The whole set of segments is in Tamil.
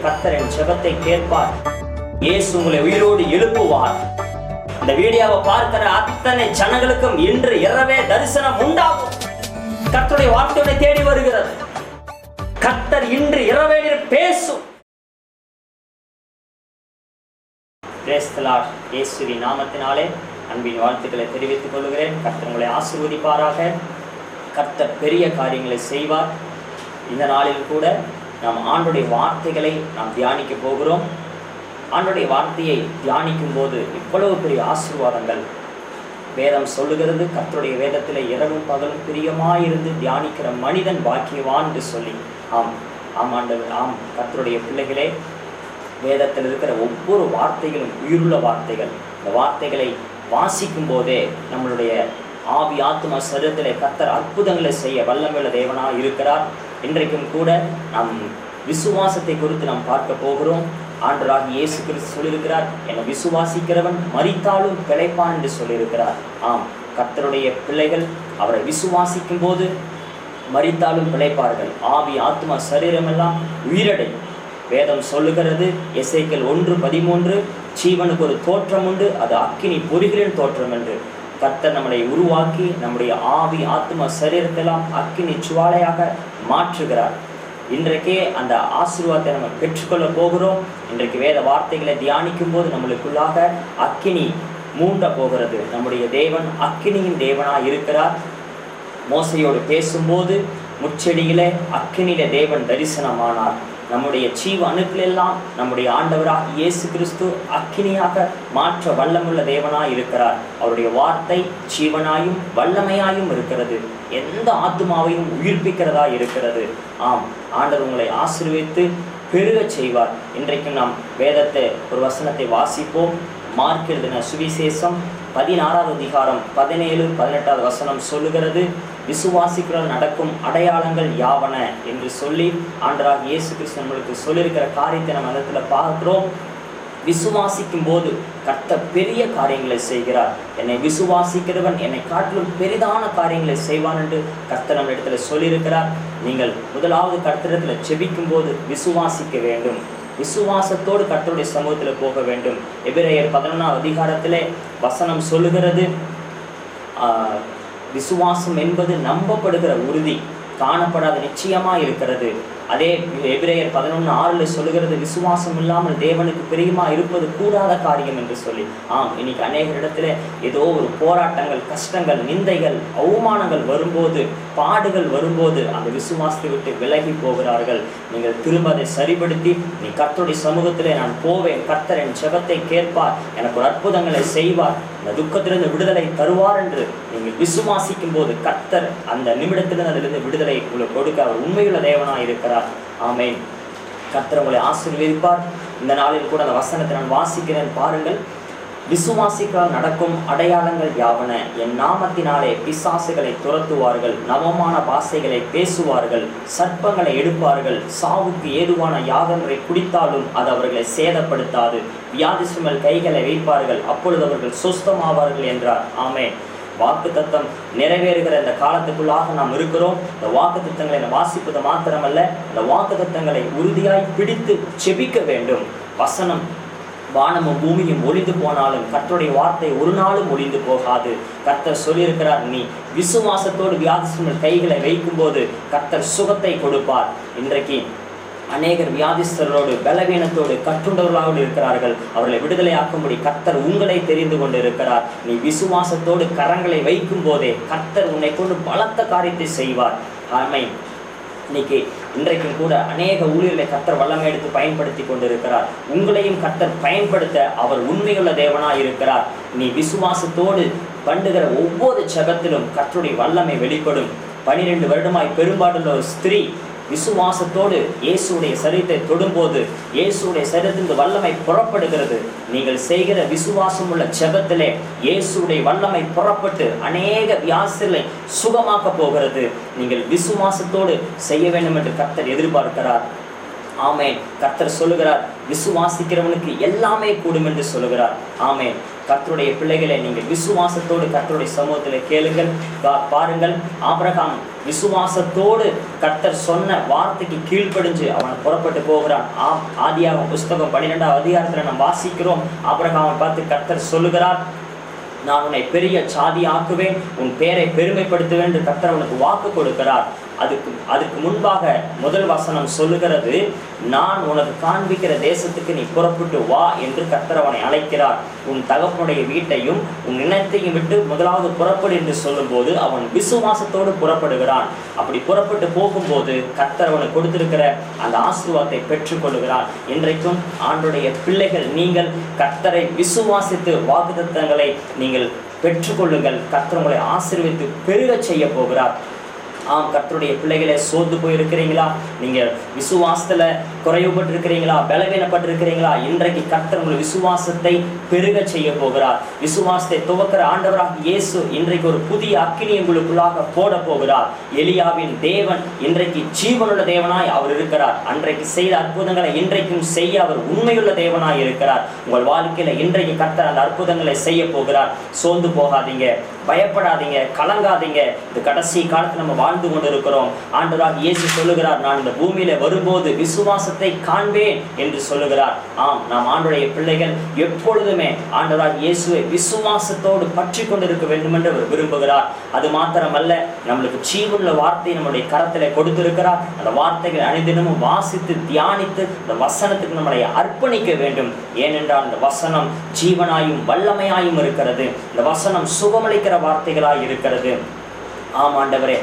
கர்த்தர் என் ஜெபத்தை கேட்பார். இயேசு உங்களை உயிரோடு எழுப்புவார். இந்த வீடியோவை பார்க்கிற அத்தனை ஜனங்களுக்கும் இன்று இரவே தரிசனம் உண்டாகும். கர்த்தருடைய வார்த்தையோட தேடி வருகிறது. கர்த்தர் இன்று இரவே பேசும். Praise the Lord. இயேசுவின் நாமத்தினாலே அன்பின் வாழ்த்துக்களை தெரிவித்துக் கொள்கிறேன். கர்த்தர் உங்களை ஆசீர்வதிப்பாராக. கர்த்தர் பெரிய காரியங்களை செய்வார். இந்த நாளில் கூட நாம் ஆண்டவருடைய வார்த்தைகளை நாம் தியானிக்க போகிறோம். ஆண்டவருடைய வார்த்தையை தியானிக்கும் போது இவ்வளவு பெரிய ஆசீர்வாதங்கள் வேதம் சொல்லுகிறது. கர்த்தருடைய வேதத்தில் இரவும் பகலும் பிரியமாயிருந்து தியானிக்கிற மனிதன் பாக்கியவான் என்று சொல்லி ஆம் கர்த்தருடைய பிள்ளைகளே, வேதத்தில் இருக்கிற ஒவ்வொரு வார்த்தைகளும் உயிருள்ள வார்த்தைகள். இந்த வார்த்தைகளை வாசிக்கும் போதே நம்மளுடைய ஆவி ஆத்மா சரீரத்திலே கர்த்தர் அற்புதங்களை செய்ய வல்லமையுள்ள தேவனாக இருக்கிறார். இன்றைக்கும் கூட நாம் விசுவாசத்தை குறித்து நாம் பார்க்க போகிறோம். ஆண்டவராகிய இயேசு கிறிஸ்து சொல்லியிருக்கிறார், என்னை விசுவாசிக்கிறவன் மரித்தாலும் பிழைப்பான் என்று சொல்லியிருக்கிறார். கர்த்தருடைய பிள்ளைகள் அவரை விசுவாசிக்கும் போது மரித்தாலும் பிழைப்பார்கள். ஆவி ஆத்மா சரீரமெல்லாம் உயிரடை. வேதம் சொல்லுகிறது, எசேக்கியேல் 1:13, ஜீவனுக்கு ஒரு தோற்றம் உண்டு, அது அக்கினி பொரிகளின் தோற்றம் என்று. கர்த்தர் நம்மளை உருவாக்கி நம்முடைய ஆவி ஆத்மா சரீரத்தெல்லாம் அக்கினி சுவாலையாக மாற்றுகிறார். இன்றைக்கே அந்த ஆசீர்வாதத்தை நம்ம பெற்றுக்கொள்ள போகிறோம். இன்றைக்கு வேத வார்த்தைகளை தியானிக்கும் போது நம்மளுக்குள்ளாக அக்கினி மூண்ட போகிறது. நம்முடைய தேவன் அக்கினியின் தேவனாக இருக்கிறார். மோசையோடு பேசும்போது முச்செடியிலே அக்கினியில தேவன் தரிசனமானார். நம்முடைய ஜீவ அணுக்களெல்லாம் நம்முடைய ஆண்டவராக இயேசு கிறிஸ்து அக்கினியாக மாற்ற வல்லமுள்ள தேவனாய் இருக்கிறார். அவருடைய வார்த்தை ஜீவனாயும் வல்லமையாயும் இருக்கிறது. எந்த ஆத்மாவையும் உயிர்ப்பிக்கிறதா இருக்கிறது. ஆண்டவர் உங்களை ஆசீர்வதித்து பெருக செய்வார். இன்றைக்கும் நாம் வேதத்தை ஒரு வசனத்தை வாசிப்போம். மார்க் எழுதின சுவிசேஷம் 16வது அதிகாரம் 17-18 வசனம் சொல்லுகிறது, விசுவாசிக்கிறால் நடக்கும் அடையாளங்கள் யாவன என்று சொல்லி ஆண்டவராகிய இயேசு கிறிஸ்து நம்மளுக்கு சொல்லியிருக்கிற காரியத்தை நம்ம இடத்துல பார்க்கிறோம். விசுவாசிக்கும் போது கர்த்தர் பெரிய காரியங்களை செய்கிறார். என்னை விசுவாசிக்கிறவன் என்னை காட்டிலும் பெரிதான காரியங்களை செய்வான் என்று கர்த்தர் நம்ம இடத்துல சொல்லியிருக்கிறார். நீங்கள் முதலாவது கர்த்தரிடத்தில் ஜெபிக்கும் போது விசுவாசிக்க வேண்டும். விசுவாசத்தோடு கர்த்தருடைய சமூகத்தில் போக வேண்டும். எபிரேயர் 11வது அதிகாரத்திலே வசனம் சொல்லுகிறது, விசுவாசம் என்பது நம்பப்படுகிற உறுதி, காணப்படாத நிச்சயமா இருக்கிறது. அதே எபிரேயர் 11:6 சொல்லுகிறது, விசுவாசம் இல்லாமல் தேவனுக்கு பிரியமா இருப்பது கூடாத காரியம் என்று சொல்லி. இன்னைக்கு அநேக இடத்துல ஏதோ ஒரு போராட்டங்கள், கஷ்டங்கள், நிந்தைகள், அவமானங்கள் வரும்போது, பாடுகள் வரும்போது அந்த விசுவாசத்தை விட்டு விலகி போகிறார்கள். நீங்கள் திரும்ப அதை சரிபடுத்தி, நீ கர்த்தருடைய சமூகத்திலே நான் போவேன், கர்த்தர் என் ஜெபத்தை கேட்பார், எனக்கு ஒரு அற்புதங்களை செய்வார், இந்த துக்கத்திலிருந்து விடுதலை தருவார் என்று நீங்கள் விசுவாசிக்கும் போது கர்த்தர் அந்த நிமிடத்திலிருந்து அதிலிருந்து விடுதலை உங்களுக்கு கொடுக்க அவர் உண்மையுள்ள தேவனாக இருக்கிறார். ஆமென். கர்த்தர் உங்களை ஆசீர்வதிப்பார். இந்த நாளில் கூட அந்த வசனத்தை நான் வாசிக்கிறேன் பாருங்கள். விசுவாசிக்கால் நடக்கும் அடையாளங்கள் யாவன, என் நாமத்தினாலே பிசாசுகளை துரத்துவார்கள், நவமான பாஷைகளை பேசுவார்கள், சர்ப்பங்களை எடுப்பார்கள், சாவுக்கு ஏதுவான யாதொன்றை குடித்தாலும் அது அவர்களை சேதப்படுத்தாது, வியாதிசுமல் கைகளை வைப்பார்கள், அப்பொழுது அவர்கள் சுஸ்தமாவார்கள் என்றார். ஆமென். வாக்கு தத்தம் நிறைவேறுகிற இந்த காலத்துக்குள்ளாக நாம் இருக்கிறோம். இந்த வாக்கு தத்தங்களை வாசிப்பது மாத்திரமல்ல, இந்த வாக்கு தத்தங்களை உறுதியாய் பிடித்து செபிக்க வேண்டும். வசனம் வானமும் பூமியும் ஒளிந்து போனாலும் கர்த்தருடைய வார்த்தை ஒரு நாளும் ஒளிந்து போகாது. கர்த்தர் சொல்லியிருக்கிறார், நீ விசுவாசத்தோடு வியாதிஸ்தர்கள் கைகளை வைக்கும் போது கர்த்தர் சுகத்தை கொடுப்பார். இன்றைக்கு அநேகர் வியாதிஸ்தர்களோடு பலவீனத்தோடு கட்டுண்டவர்களாக இருக்கிறார்கள். அவர்களை விடுதலையாக்கும்படி கர்த்தர் உங்களை தெரிந்து கொண்டு இருக்கிறார். நீ விசுவாசத்தோடு கரங்களை வைக்கும் போதே கர்த்தர் உன்னை கொண்டு பலத்த காரியத்தை செய்வார். ஆமென். இன்றைக்கும் கூட அநேக ஊழியர்களை கர்த்தர் வல்லமை எடுத்து பயன்படுத்தி கொண்டிருக்கிறார். உங்களையும் கர்த்தர் பயன்படுத்த அவர் உண்மையுள்ள தேவனாய் இருக்கிறார். நீ விசுவாசத்தோடு பண்ணுகிற ஒவ்வொரு ஜெபத்திலும் கர்த்தருடைய வல்லமை வெளிப்படும். 12 வருடமாய் பெரும்பாடுள்ள ஒரு ஸ்திரீ விசுவாசத்தோடு இயேசுடைய சரீரத்தை தொடும்போது இயேசுடைய சரீரத்தின் வல்லமை புறப்படுகிறது. நீங்கள் செய்கிற விசுவாசம் உள்ள ஜெபத்திலே இயேசுடைய வல்லமை புறப்பட்டு அநேக வியாதிகளை சுகமாக்க போகிறது. நீங்கள் விசுவாசத்தோடு செய்ய வேண்டும் என்று கர்த்தர் எதிர்பார்க்கிறார். ஆமென். கர்த்தர் சொல்லுகிறார், விசுவாசிக்கிறவனுக்கு எல்லாமே கூடும் என்று சொல்லுகிறார். ஆமென். கர்த்தருடைய பிள்ளைகளை நீங்கள் விசுவாசத்தோடு கர்த்தருடைய சமூகத்தில் கேளுங்கள். பாருங்கள், ஆபிரகாம் விசுவாசத்தோடு கர்த்தர் சொன்ன வார்த்தைக்கு கீழ்ப்படிஞ்சு அவன் புறப்பட்டு போகிறான். ஆதியாகமம் புஸ்தகம் 12ஆம் அதிகாரத்தில் நாம் வாசிக்கிறோம். ஆபிரகாமை பார்த்து கர்த்தர் சொல்லுகிறார், நான் உன்னை பெரிய சாதி ஆக்குவேன், உன் பேரை பெருமைப்படுத்துவேன் என்று கர்த்தர் அவனுக்கு வாக்கு கொடுக்கிறார். அதுக்கு முன்பாக முதல் வசனம் சொல்லுகிறது, நான் உனக்கு காண்பிக்கிற தேசத்துக்கு நீ புறப்பட்டு வா என்று கர்த்தர் அவனை அழைக்கிறார். உன் தகப்பனுடைய வீட்டையும் உன் இனத்தையும் விட்டு முதலாவது புறப்படு என்று சொல்லும்போது அவன் விசுவாசத்தோடு புறப்படுகிறான். அப்படி புறப்பட்டு போகும்போது கர்த்தர் அவனுக்கு கொடுத்திருக்கிற அந்த ஆசீர்வாதத்தை பெற்றுக்கொள்கிறான். இன்றைக்கும் ஆண்டவருடைய பிள்ளைகள், நீங்கள் கர்த்தரை விசுவாசித்து வாக்குத்தத்தங்களை நீங்கள் பெற்றுக்கொள்ளுங்கள். கர்த்தர் உங்களை ஆசீர்வதித்து பெருக செய்ய போகிறார். கர்த்தருடைய பிள்ளைகளை சோர்ந்து போயிருக்கிறீங்களா? நீங்கள் விசுவாசத்தில் குறைவுபட்டிருக்கிறீங்களா? பலவீனப்பட்டிருக்கிறீங்களா? இன்றைக்கு கர்த்தர் உங்கள் விசுவாசத்தை பெருக செய்ய போகிறார். விசுவாசத்தை துவக்கிற ஆண்டவராக இயேசு இன்றைக்கு ஒரு புதிய அக்கினி உங்களுக்குள்ளாக போட போகிறார். எலியாவின் தேவன் இன்றைக்கு ஜீவனுள்ள தேவனாய் அவர் இருக்கிறார். அன்றைக்கு செய்த அற்புதங்களை இன்றைக்கும் செய்ய அவர் உண்மையுள்ள தேவனாய் இருக்கிறார். உங்கள் வாழ்க்கையில இன்றைக்கு கர்த்தர் அந்த அற்புதங்களை செய்ய போகிறார். சோர்ந்து போகாதீங்க, பயப்படாதீங்க, கலங்காதீங்க. இது கடைசி காலத்தில் நம்ம வாழ்ந்து கொண்டிருக்கிறோம். ஆண்டவராக இயேசு சொல்லுகிறார், நான் இந்த பூமியில வரும்போது விசுவாசத்தை காண்பேன் என்று சொல்லுகிறார். நாம் ஆண்டவருடைய பிள்ளைகள் எப்பொழுதுமே ஆண்டவராக இயேசுவை விசுவாசத்தோடு பற்றி கொண்டிருக்க வேண்டும் என்று அவர் விரும்புகிறார். அது மாத்திரமல்ல, நம்மளுக்கு ஜீவனுள்ள வார்த்தை நம்முடைய கரத்தில் கொடுத்திருக்கிறார். அந்த வார்த்தைகளை அனைதினமும் வாசித்து தியானித்து இந்த வசனத்துக்கு நம்மளை அர்ப்பணிக்க வேண்டும். ஏனென்றால் இந்த வசனம் ஜீவனாயும் வல்லமையாயும் இருக்கிறது. இந்த வசனம் சுகமளிக்கிற வார்த்தைகளாய் இருக்கிறது. ஆண்டவரே,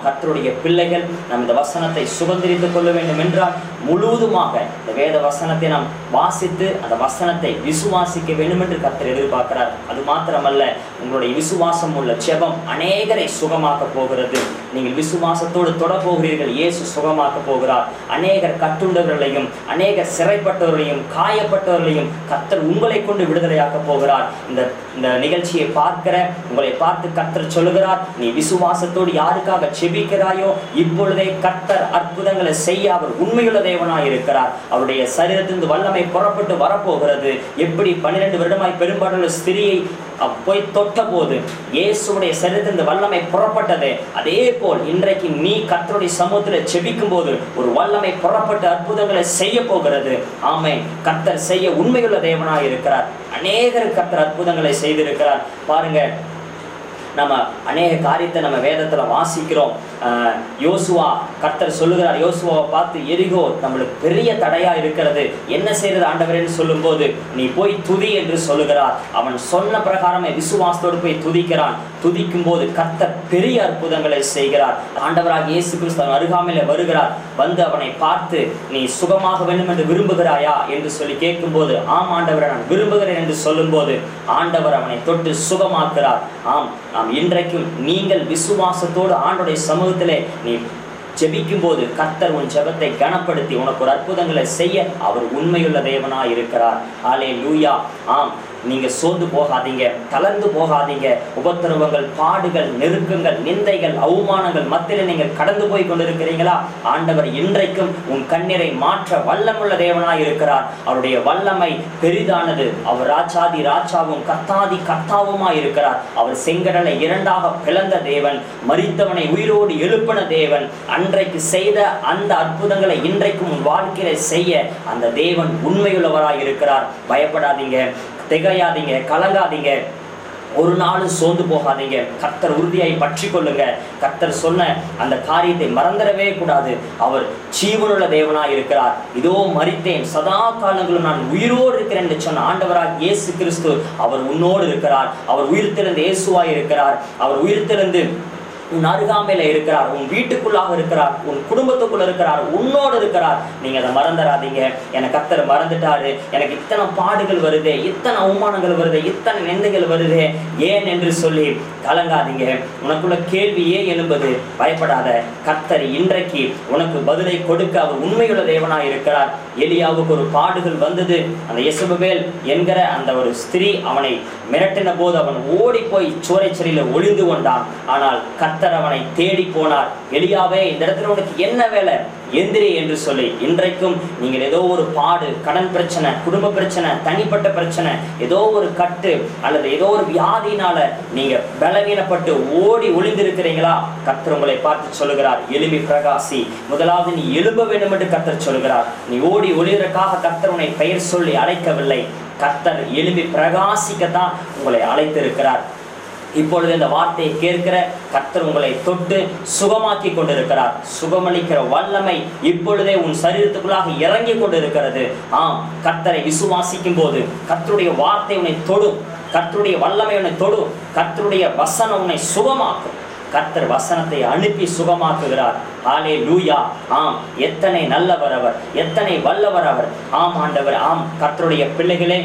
கர்த்தருடைய பிள்ளைகள் நாம் இந்த வசனத்தை சுதந்திரித்துக் கொள்ள வேண்டும் என்றால் முழுவதுமாக இந்த வேத வசனத்தை நாம் வாசித்து அந்த வசனத்தை விசுவாசிக்க வேண்டும் என்று கர்த்தர் எதிர்பார்க்கிறார். அது மாத்திரமல்ல, உங்களுடைய விசுவாசம் உள்ள ஜெபம் அநேகரை சுகமாக்க போகிறது. நீங்கள் விசுவாசத்தோடு தொட போகிறீர்கள், இயேசு சுகமாக்க போகிறார். அநேகர் கட்டுண்டவர்களையும் அநேகர் சிறைப்பட்டவர்களையும் காயப்பட்டவர்களையும் கர்த்தர் உங்களை கொண்டு விடுதலையாக்க போகிறார். இந்த நிகழ்ச்சியை பார்க்கிற உங்களை பார்த்து கர்த்தர் சொல்லுகிறார், நீ விசுவாசத்தோடு யாருக்காக செபிக்கிறாயோ இப்பொழுதே கர்த்தர் அற்புதங்களை செய்ய அவர் உண்மையுள்ள தேவனாய் இருக்கிறார். அவருடைய சரீரத்திலிருந்து வல்லமை புறப்பட்டு வரப்போகிறது. எப்படி 12 வருடமாய் பெரும்பாலுள்ள ஸ்திரியை போய் தொட்ட போது இயேசுடைய சரீரத்திலிருந்து வல்லமை புறப்பட்டது, அதே போல் இன்றைக்கு நீ கர்த்தருடைய சமூகத்தில் செபிக்கும் போது ஒரு வல்லமை புறப்பட்டு அற்புதங்களை செய்ய போகிறது. ஆமென். கர்த்தர் செய்ய உண்மையுள்ள தேவனாய் இருக்கிறார். அநேகர் கர்த்தர் அற்புதங்களை செய்திருக்கிறார். பாருங்க, நம்ம அநேக காரியத்தை நம்ம வேதத்துல வாசிக்கிறோம். யோசுவா, கர்த்தர் சொல்லுகிறார், யோசுவாவை பார்த்து, எரிகோ நம்மளுக்கு பெரிய தடையா இருக்கிறது, என்ன செய்யறது ஆண்டவரேன்னு சொல்லும் போது நீ போய் துதி என்று சொல்லுகிறார். அவன் சொன்ன பிரகாரமே விசுவாசத்தோடு போய் துதிக்கிறான். துதிக்கும் போது கர்த்தர் பெரிய அற்புதங்களை செய்கிறார். ஆண்டவராக இயேசு கிறிஸ்து அருகாமையில வருகிறார். வந்து அவனை பார்த்து, நீ சுகமாக வேண்டும் என்று விரும்புகிறாயா என்று சொல்லி கேட்கும் போது, ஆண்டவரை நான் விரும்புகிறேன் என்று சொல்லும் போது ஆண்டவர் அவனை தொட்டு சுகமாக்குறார். நாம் இன்றைக்கும் நீங்கள் விசுவாசத்தோடு ஆண்டவருடைய சமூகத்திலே நீ ஜெபிக்கும் போது கர்த்தர் உன் ஜெபத்தை கனப்படுத்தி உனக்கு ஒரு அற்புதங்களை செய்ய அவர் உண்மையுள்ள தேவனாய் இருக்கிறார். அல்லேலூயா. நீங்க சோர்ந்து போகாதீங்க, தளர்ந்து போகாதீங்க. உபத்திரவங்கள், பாடுகள், நெருக்கங்கள், நிந்தைகள், அவமானங்கள் மத்தியில நீங்கள் கடந்து போய் கொண்டிருக்கிறீங்களா? ஆண்டவர் இன்றைக்கும் உன் கண்ணீரை மாற்ற வல்லமுள்ள தேவனாய் இருக்கிறார். அவருடைய வல்லமை பெரிதானது. அவர் ராஜாதி ராஜாவும் கர்த்தாதி கர்த்தாவுமாய் இருக்கிறார். அவர் செங்கடலை 2ஆக பிளந்த தேவன், மரித்தவனை உயிரோடு எழுப்பின தேவன். அன்றைக்கு செய்த அந்த அற்புதங்களை இன்றைக்கும் உன் வாழ்க்கையில செய்ய அந்த தேவன் உண்மையுள்ளவராய் இருக்கிறார். பயப்படாதீங்க, திகையாதீங்க, கலங்காதீங்க, ஒரு நாளும் சோர்ந்து போகாதீங்க. கர்த்தர் உறுதியாய் பற்றி கொள்ளுங்க. கர்த்தர் சொன்ன அந்த காரியத்தை மறந்துடவே கூடாது. அவர் ஜீவனுள்ள தேவனாய் இருக்கிறார். இதோ மரித்தேன், சதா காலங்களும் நான் உயிரோடு இருக்கிறேன் என்று சொன்ன ஆண்டவராக இயேசு கிறிஸ்து அவர் உன்னோடு இருக்கிறார். அவர் உயிர்த்தெழுந்த இயேசுவாய் இருக்கிறார். அவர் உயிர்த்தெழுந்து உன் அருகாமையில இருக்கிறார், உன் வீட்டுக்குள்ளாக இருக்கிறார், உன் குடும்பத்துக்குள்ள இருக்கிறார், உன்னோடு இருக்கிறார். நீங்க அதை மறந்துடாதீங்க. எனக்கு கர்த்தர் மறந்துட்டாரு, எனக்கு இத்தனை பாடுகள் வருது, இத்தனை அவமானங்கள் வருது, இத்தனை நிந்தைகள் வருது, ஏன் என்று சொல்லி கலங்காதீங்க. உனக்குள்ள கேள்வியே எழும்பது, பயப்படாத. கர்த்தர் இன்றைக்கு உனக்கு பதிலை கொடுக்க அவர் உண்மையுள்ள தேவனாய் இருக்கிறார். எலியாவுக்கு ஒரு பாடுகள் வந்தது. அந்த யெசபேல் என்கிற அந்த ஒரு ஸ்திரீ அவனை மிரட்டின போது அவன் ஓடி போய் சோலைச்செடியில ஒளிந்து கொண்டான். ஆனால் கர்த்தர் அவனை தேடி போனார். எலியாவே, இந்த இடத்துல உனக்கு என்ன வேலை? எந்திரி என்று சொல்லி, இன்றைக்கும் நீங்கள் ஏதோ ஒரு பாடு, கடன் பிரச்சனை, குடும்ப பிரச்சனை, தனிப்பட்ட பிரச்சனை, ஏதோ ஒரு கட்டு அல்லது ஏதோ ஒரு வியாதியினால நீங்க பலவீனப்பட்டு ஓடி ஒளிந்திருக்கிறீங்களா? கர்த்தர் உங்களை பார்த்து சொல்லுகிறார், எழும்பி பிரகாசி. முதலாவது நீ எழும்ப வேண்டும் என்று கர்த்தர் சொல்லுகிறார். நீ ஓடி ஒளிவதற்காக கர்த்தர் உன்னை பெயர் சொல்லி அழைக்கவில்லை. கர்த்தர் எழும்பி பிரகாசிக்கத்தான் உங்களை அழைத்திருக்கிறார். இப்பொழுது இந்த வார்த்தையை கேட்கிற கர்த்தர் உங்களை தொட்டு சுகமாக்கி கொண்டிருக்கிறார். சுகமளிக்கிற வல்லமை இப்பொழுதே உன் சரீரத்துக்குள்ளாக இறங்கி கொண்டிருக்கிறது. கர்த்தரை விசுவாசிக்கும் போது கர்த்தருடைய வார்த்தை உன்னை தொடும், கர்த்தருடைய வல்லமை உன்னை தொடும், கர்த்தருடைய வசனம் உன்னை சுகமாக்கும். கர்த்தர் வசனத்தை அனுப்பி சுகமாக்குகிறார். ஹல்லேலூயா. எத்தனை நல்லவர் அவர், எத்தனை வல்லவர் அவர். ஆண்டவர். கர்த்தருடைய பிள்ளைகளே,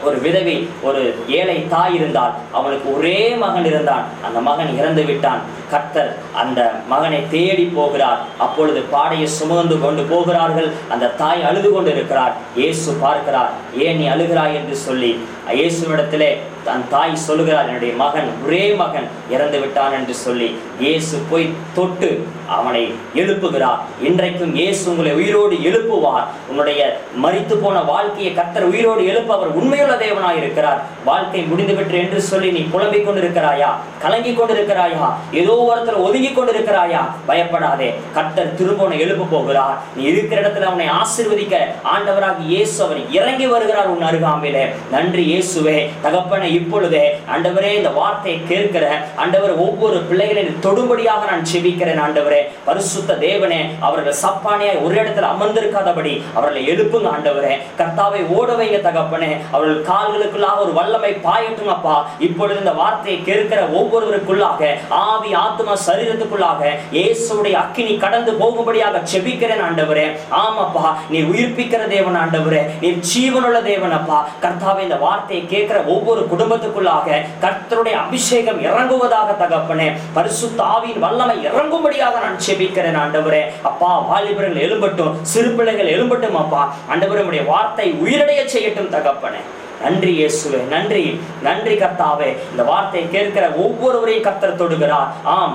ஒரு விதவி, ஒரு ஏழை தாய் இருந்தால், அவனுக்கு ஒரே மகன் இருந்தான். அந்த மகன் இறந்து விட்டான். கர்த்தர் அந்த மகனை தேடி போகிறார். அப்பொழுது பாடையை சுமந்து கொண்டு போகிறார்கள். அந்த தாய் அழுது கொண்டு இருக்கிறார். இயேசு பார்க்கிறார். ஏன் நீ அழுகிறாய் என்று சொல்லி இயேசுவிடத்திலே தன் தாய் சொல்லுகிறார், என்னுடைய மகன், ஒரே மகன் இறந்து விட்டான் என்று சொல்லி இயேசு போய் தொட்டு அவனை எழுப்புகிறார். இன்றைக்கும் இயேசு உங்களை உயிரோடு எழுப்புவார். உன்னுடைய மரித்து போன வாழ்க்கையை கர்த்தர் உயிரோடு எழுப்ப அவர் உண்மையுள்ள தேவனாய் இருக்கிறார். வாழ்க்கை முடிந்துவிட்டு என்று சொல்லி நீ புலம்பிக் கொண்டிருக்கிறாயா? கலங்கி கொண்டிருக்கிறாயா? ஏதோ ஒருத்தர் ஒதுங்கி கொண்டிருக்கிறாயா? பயப்படாதே. கர்த்தர் திரும்ப உன்னை எழுப்ப போகிறார். நீ இருக்கிற இடத்துல அவனை ஆசீர்வதிக்க ஆண்டவராக இயேசு அவர் இறங்கி வருகிறார் உன் அருகாமையிலே. நன்றி இயேசுவே. தகப்பனே, இப்பொழுதே ஆண்டவரே, இந்த வார்த்தையை கேட்கிற ஆண்டவர் ஒவ்வொரு பிள்ளைகளையும் தொடும்படியாக நான் செபிக்கிறேன். ஆண்டவரே, பரிசுத்த தேவனே, அவர்கள் சப்பானியாய் ஒரு இடத்துல அமர்ந்திருக்காதபடி அவர்களை எழுப்புங்க. ஆண்டவரே, கர்த்தாவை ஓட வைங்க தகப்பனே. அவர்கள் கால்களுக்குள்ளாக ஒரு வல்லமை பாயட்டும் அப்பா. இப்பொழுது இந்த வார்த்தையை கேட்கிற ஒவ்வொருவருக்குள்ளாக ஆவி, ஆத்மா, சரீரத்துக்குள்ளாக இயேசுடைய அக்கினி கடந்து போகும்படியாக செபிக்கிறேன். ஆண்டவரே, ஆமாப்பா, நீ உயிர்ப்பிக்கிற தேவன். ஆண்டவரே, நீ ஜீவனுள்ள தேவன் அப்பா. கர்த்தாவை, இந்த வார்த்தையை கேட்கிற ஒவ்வொரு குடும்பத்துக்குள்ளாக கர்த்தருடைய அபிஷேகம் இறங்குவதாக தகப்பனே. பரிசுத்த ஆவியின் வல்லமை இறங்கும்படியாக நான் செபிக்கிறேன். ஆண்டவரே அப்பா, வாலிபர்கள் எழும்பட்டும், சிறு பிள்ளைகள் எழும்பட்டும் அப்பா. ஆண்டவரே, உம்முடைய வார்த்தை உயிரடைய செய்யட்டும் தகப்பனே. நன்றி இயேசுவே. நன்றி, நன்றி கர்த்தாவே. இந்த வார்த்தையை கேட்கிற ஒவ்வொருவரையும் கர்த்தர் தொடுகிறார்.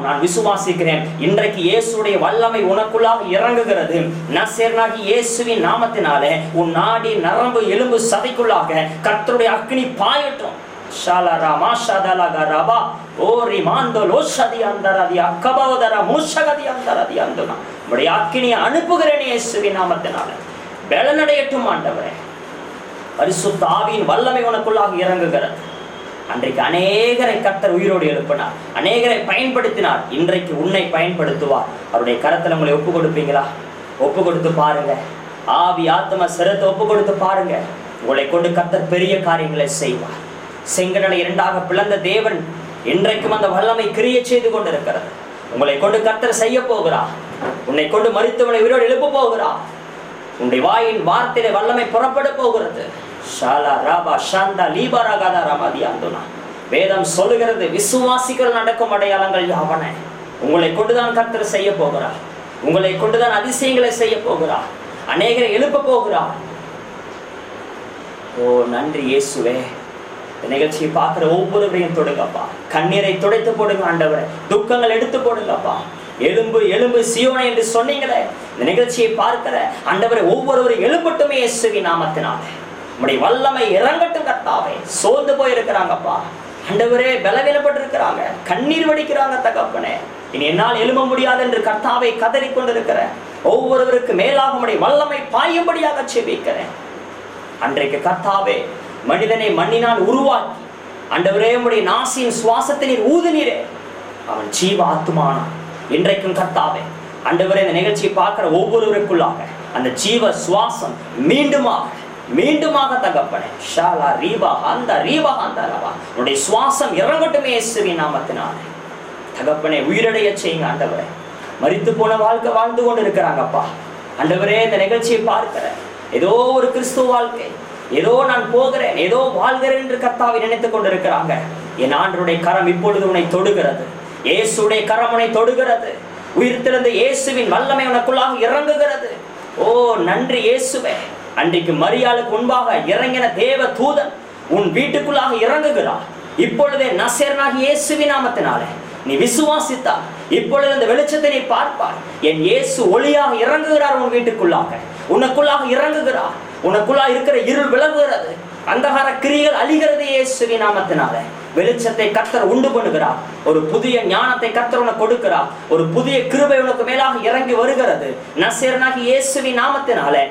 நான் விசுவாசிக்கிறேன். இன்றைக்கு இயேசுடைய வல்லமை உனக்குள்ளாக இறங்குகிறது. நசரேயனாகிய இயேசுவின் நாமத்தினாலே உன் நாடி, நரம்பு, எலும்பு, சதைக்குள்ளாக கர்த்தருடைய அக்கினி பாயட்டும். ஷாலராமா ஷாதலகரபா ஓரி மாந்தலோ ஷதி அந்தரதி அக்கபவதர மூஷகதி அந்தரதி அந்துனா. உம்முடைய அக்கினியை அனுப்புகிறேன் இயேசுவின் நாமத்தினாலே. பலனடையட்டும் ஆண்டவரே. பரிசுத்த ஆவியின் வல்லமை உனக்குள்ளாக இறங்குகிறது. அன்றைக்கு அநேகரை கர்த்தர் உயிரோடு எழுப்பினார், அநேகரை பயன்படுத்தினார். இன்றைக்கு உன்னை பயன்படுத்துவார். அவருடைய கரத்தில் உங்களை ஒப்பு கொடுப்பீங்களா? ஒப்பு கொடுத்து பாருங்க. ஆவி, ஆத்மா, சிரத்தை ஒப்பு கொடுத்து பாருங்க. உங்களை கொண்டு கர்த்தர் பெரிய காரியங்களை செய்வார். செங்கடலை இரண்டாக பிளந்த தேவன் இன்றைக்கும் அந்த வல்லமை கிரியை செய்து கொண்டிருக்கிறது. உங்களை கொண்டு கர்த்தர் செய்ய போகிறார். உன்னை கொண்டு மரித்தவனை உயிரோடு எழுப்ப போகிறார். உன்னுடைய வாயின் வார்த்தையில வல்லமை புறப்பட போகிறது. வேதம் சொல்லுகிறது, விசுவாசிகள் நடக்கும் அடையாளங்கள் யாவன. உங்களை கொண்டுதான் கர்த்தர் செய்ய போகிறார். உங்களை கொண்டுதான் அதிசயங்களை செய்ய போகிறார். அநேகரை எழுப்ப போகிறார். ஓ நன்றி இயேசுவே. இந்த நிகழ்ச்சியை பார்க்கிற ஒவ்வொருவரையும் தொடுங்கப்பா. கண்ணீரை துடைத்து போடுங்க ஆண்டவரே. துக்கங்கள் எடுத்து போடுங்கப்பா. எலும்பு, எலும்பு சீயோனே என்று சொன்னீங்களே. இந்த நிகழ்ச்சியை பார்க்கிற ஆண்டவரே, ஒவ்வொருவரும் எழும்பட்டுமே இயேசுவின் நாமத்தினாலே. உம்முடைய வல்லமை இறங்கட்டும் கர்த்தாவே. சோர்ந்து போயிருக்கிறாங்கப்பா ஆண்டவரே, பலவீனப்பட்டு இருக்கிறாங்க, கண்ணீர் வடிக்கிறாங்க தகப்பனே. இனி என்னால் எழும்ப முடியாது என்று கர்த்தாவை கதறி கொண்டிருக்கிற ஒவ்வொருவருக்கு மேலாக உம்முடைய வல்லமை பாயும்படியாக செபிக்கிறேன். அன்றைக்கு கர்த்தாவே, மனிதனை மண்ணினால் உருவாக்கி ஆண்டவரே, உம்முடைய நாசியின் சுவாசத்தை நீர் ஊதுனீரே, அவன் ஜீவ ஆத்துமானான். இன்றைக்கும் கர்த்தாவே ஆண்டவரே, இந்த நிகழ்ச்சியை பார்க்கிற ஒவ்வொருவருக்குள்ளாக அந்த ஜீவ சுவாசம் மீண்டுமாக தகப்பனே. ஷாலா ரீபா அந்த ரீபா அந்த ரவா, உன்னுடைய சுவாசம் இறங்கட்டுமே இயேசுவின் நாமத்தினாலே. தகப்பனே, உயிரடைய செய்யுங்க ஆண்டவரே. மரித்து போன வாழ்க்கை வாழ்ந்து கொண்டு இருக்கிறாங்கப்பா ஆண்டவரே. இந்த நிகழ்ச்சியை பார்க்கிற ஏதோ ஒரு கிறிஸ்துவ வாழ்க்கை, ஏதோ நான் போகிறேன், ஏதோ வாழ்கிறேன் என்று கர்த்தாவை நினைத்துக் கொண்டிருக்கிறாங்க. என் ஆண்டவருடைய கரம் இப்பொழுது உன்னை தொடுகிறது. இயேசுடைய கரம் உன்னை தொடுகிறது. உயிர்த்தெழுந்த இயேசுவின் வல்லமை உனக்குள்ளாக இறங்குகிறது. ஓ நன்றி இயேசுவே. அன்றைக்கு மரியாளுக்கு முன்பாக இறங்கின தேவ தூதன் உன் வீட்டுக்குள்ளாக இறங்குகிறார். இப்பொழுதே நசரேயனாகிய இயேசுவின் நாமத்தினாலே நீ விசுவாசித்தால் இப்பொழுது அந்த வெளிச்சத்தை நீ பார்ப்பாய். என் இயேசு ஒளியாக இறங்குகிறார் உன் வீட்டுக்குள்ளாக, உனக்குள்ளாக இறங்குகிறார். உனக்குள்ளாக இருக்கிற இருள் விலகுகிறது, அந்தகார கிரிகள் அழிகிறது இயேசுவின் நாமத்தினால. வெளிச்சத்தை கர்த்தர் உண்டு பண்ணுகிறார். ஒரு புதிய ஞானத்தை கர்த்தர் உனக்கு கொடுக்கிறார். ஒரு புதிய கிருபை உனக்கு மேலாக இறங்கி வருகிறது நசரேயனாகிய இயேசுவின் நாமத்தினாலே.